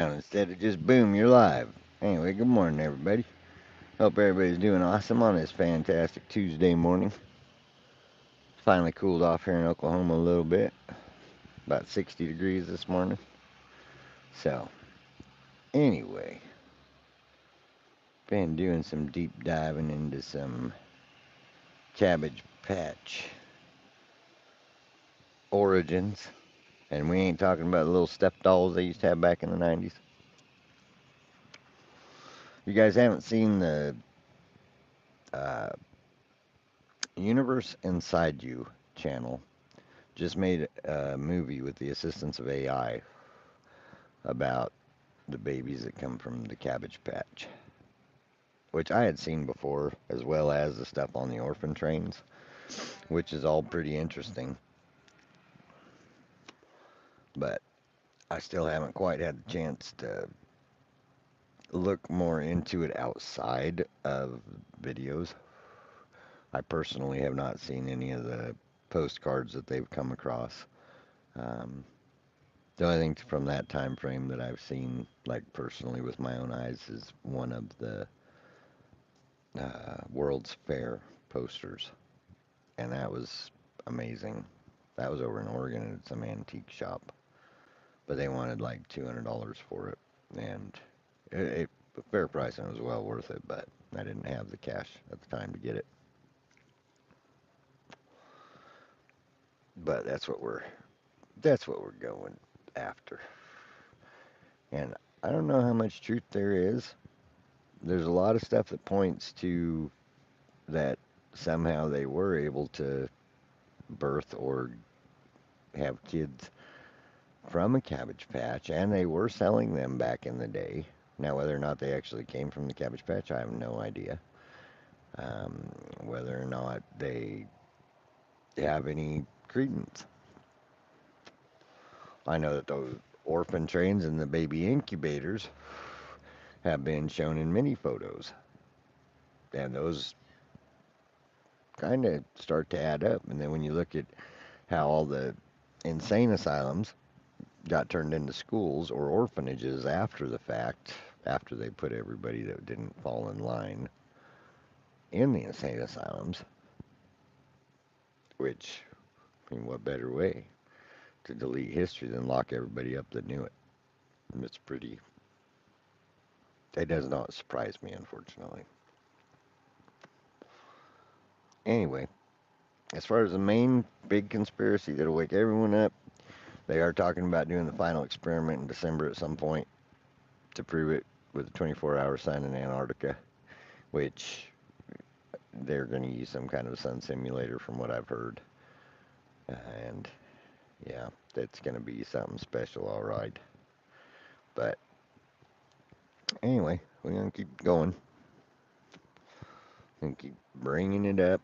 And instead of just boom, you're live. Anyway, good morning, everybody. Hope everybody's doing awesome on this fantastic Tuesday morning. Finally cooled off here in Oklahoma a little bit. About 60 degrees this morning. So, anyway, been doing some deep diving into some Cabbage Patch origins. And we ain't talking about the little stuffed dolls they used to have back in the 90s. You guys haven't seen the uh, Universe Inside You channel just made a movie with the assistance of AI about the babies that come from the Cabbage Patch, which I had seen before, as well as the stuff on the orphan trains, which is all pretty interesting. But I still haven't quite had the chance to look more into it outside of videos. I personally have not seen any of the postcards that they've come across. Um, the only thing from that time frame that I've seen, like personally with my own eyes, is one of the World's Fair posters, and that was amazing. That was over in Oregon at some antique shop, but they wanted like $200 for it, and a fair price, and it was well worth it. But I didn't have the cash at the time to get it. But that's what we're going after, and I don't know how much truth there is. There's a lot of stuff that points to that somehow they were able to birth or have kids from a Cabbage Patch, and they were selling them back in the day. Now, whether or not they actually came from the Cabbage Patch, I have no idea. Um, whether or not they have any credence. I know that those orphan trains and the baby incubators have been shown in many photos, and those kind of start to add up. And then when you look at how all the insane asylums got turned into schools or orphanages after the fact, after they put everybody that didn't fall in line in the insane asylums, which, I mean, what better way to delete history than lock everybody up that knew it? And it's pretty, it does not surprise me, unfortunately. Anyway, as far as the main big conspiracy that'll wake everyone up, they are talking about doing the final experiment in December at some point to prove it with a 24-hour sun in Antarctica, which they're going to use some kind of sun simulator from what I've heard. And yeah, that's going to be something special, all right. But anyway, we're going to keep going and keep bringing it up.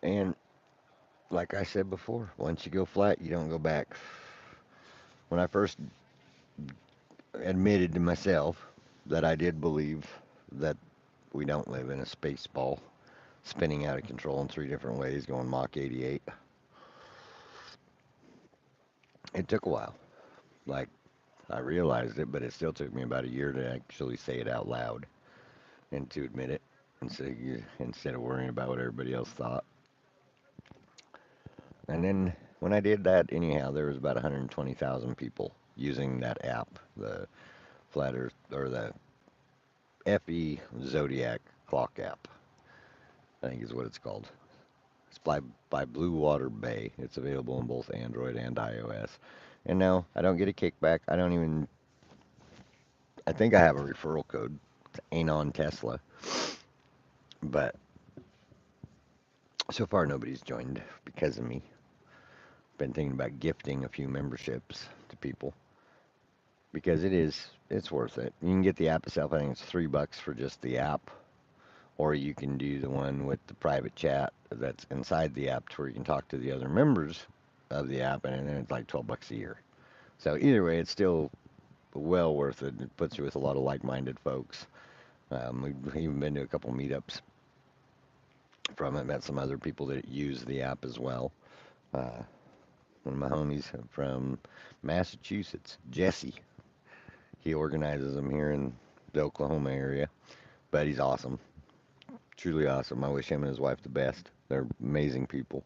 And like I said before, once you go flat, you don't go back. When I first admitted to myself that I did believe that we don't live in a space ball spinning out of control in three different ways, going Mach 88, it took a while. Like, I realized it, but it still took me about a year to actually say it out loud and to admit it instead of worrying about what everybody else thought. And then when I did that, anyhow, there was about 120,000 people using that app, the Flat Earth or the FE Zodiac Clock app, I think is what it's called. It's by Blue Water Bay. It's available on both Android and iOS. And no, I don't get a kickback. I don't even. I think I have a referral code. It's Anontesla, but so far nobody's joined because of me. Been thinking about gifting a few memberships to people because it's worth it. You can get the app itself. I think it's $3 for just the app, or you can do the one with the private chat that's inside the app to where you can talk to the other members of the app, and then it's like $12 a year. So either way, it's still well worth it. It puts you with a lot of like-minded folks. We've even been to a couple meetups from it. Met some other people that use the app as well. Uh, one of my homies from Massachusetts, Jesse. He organizes them here in the Oklahoma area, but he's awesome, truly awesome. I wish him and his wife the best. They're amazing people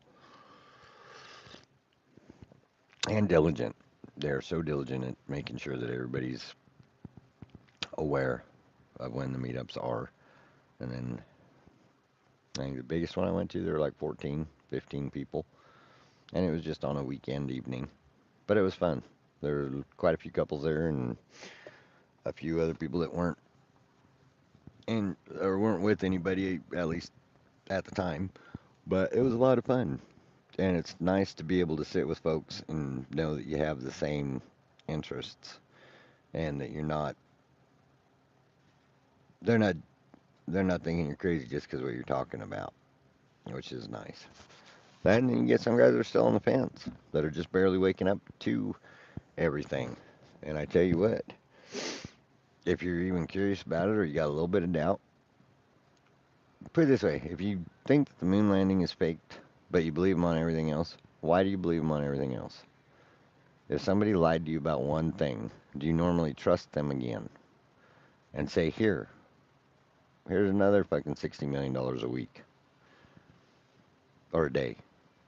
and diligent. They're so diligent at making sure that everybody's aware of when the meetups are. And then I think the biggest one I went to, there were like 14, 15 people, and it was just on a weekend evening, but it was fun. There were quite a few couples there and a few other people that weren't in or weren't with anybody, at least at the time. But it was a lot of fun, and it's nice to be able to sit with folks and know that you have the same interests and that you're not they're not they're not thinking you're crazy just because what you're talking about, which is nice. Then you get some guys that are still on the fence that are just barely waking up to everything. And I tell you what, if you're even curious about it or you got a little bit of doubt, put it this way: if you think that the moon landing is faked, but you believe them on everything else, why do you believe them on everything else? If somebody lied to you about one thing, do you normally trust them again and say, here's another fucking $60 million a week or a day?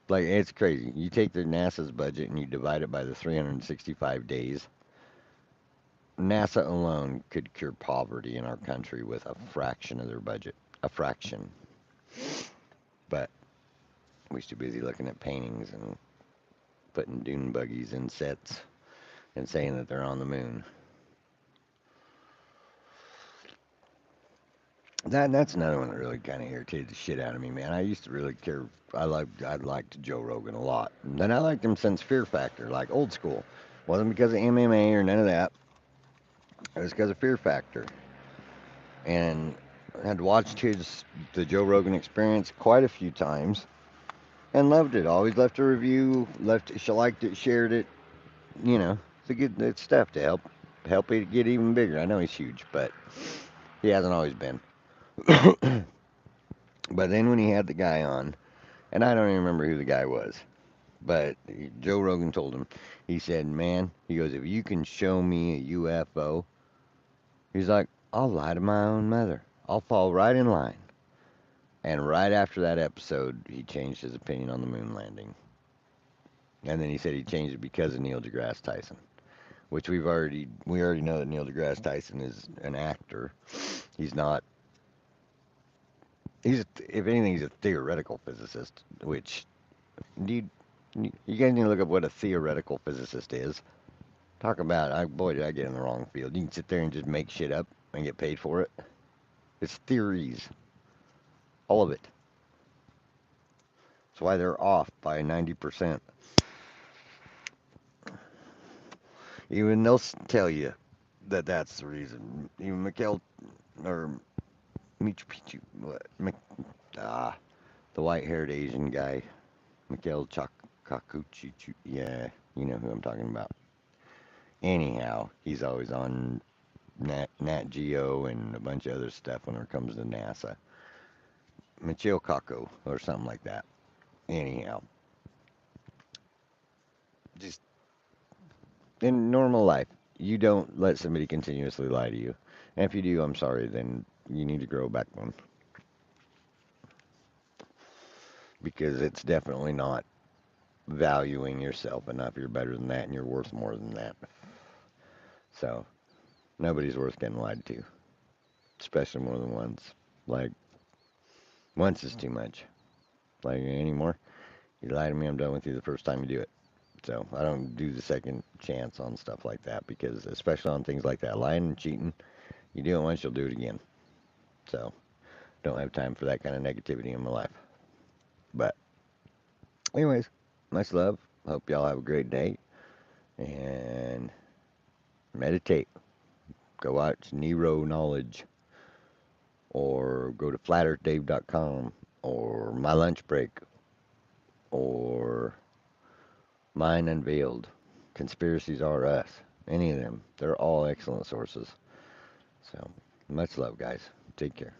Like, it's crazy. You take the NASA's budget and you divide it by the 365 days. NASA alone could cure poverty in our country with a fraction of their budget. A fraction. But we're too busy looking at paintings and putting dune buggies in sets and saying that they're on the moon. That's another one that really kind of irritated the shit out of me, man. I used to really care. I liked Joe Rogan a lot. And then I liked him since Fear Factor, like old school. Wasn't because of MMA or none of that. It was because of Fear Factor. And I had watched the Joe Rogan Experience quite a few times and loved it. Always left a review, she liked it, shared it. You know, it's stuff to help it get even bigger. I know he's huge, but he hasn't always been. But then when he had the guy on, and I don't even remember who the guy was, but Joe Rogan told him, he said, "Man," he goes, "if you can show me a UFO," he's like, "I'll lie to my own mother. I'll fall right in line." And right after that episode, he changed his opinion on the moon landing. And then he said he changed it because of Neil deGrasse Tyson, which we already know that Neil deGrasse Tyson is an actor. He's not. If anything, he's a theoretical physicist. Which do you guys need to look up what a theoretical physicist is? Talk about, boy, did I get in the wrong field. You can sit there and just make shit up and get paid for it. It's theories, all of it. That's why they're off by 90%. Even they'll tell you that that's the reason. Even Mikhail or Michu Picchu, what? The white-haired Asian guy, Mikhail Kakuchi. Yeah, you know who I'm talking about. Anyhow, he's always on Nat Geo and a bunch of other stuff when it comes to NASA. Michio Kaku or something like that. Anyhow, just in normal life, you don't let somebody continuously lie to you. And if you do, I'm sorry, then you need to grow a backbone because it's definitely not valuing yourself enough. You're better than that and you're worth more than that. So, nobody's worth getting lied to, especially more than once. Like, once is too much. Like, anymore. You lie to me, I'm done with you the first time you do it. So, I don't do the second chance on stuff like that because, especially on things like that, lying and cheating, you do it once, you'll do it again. So, don't have time for that kind of negativity in my life. But, anyways, much love. Hope y'all have a great day and meditate. Go watch Nero Knowledge or go to flatearthdave.com or My Lunch Break or Mine Unveiled. Conspiracies Are Us. Any of them. They're all excellent sources. So, much love, guys. Take care.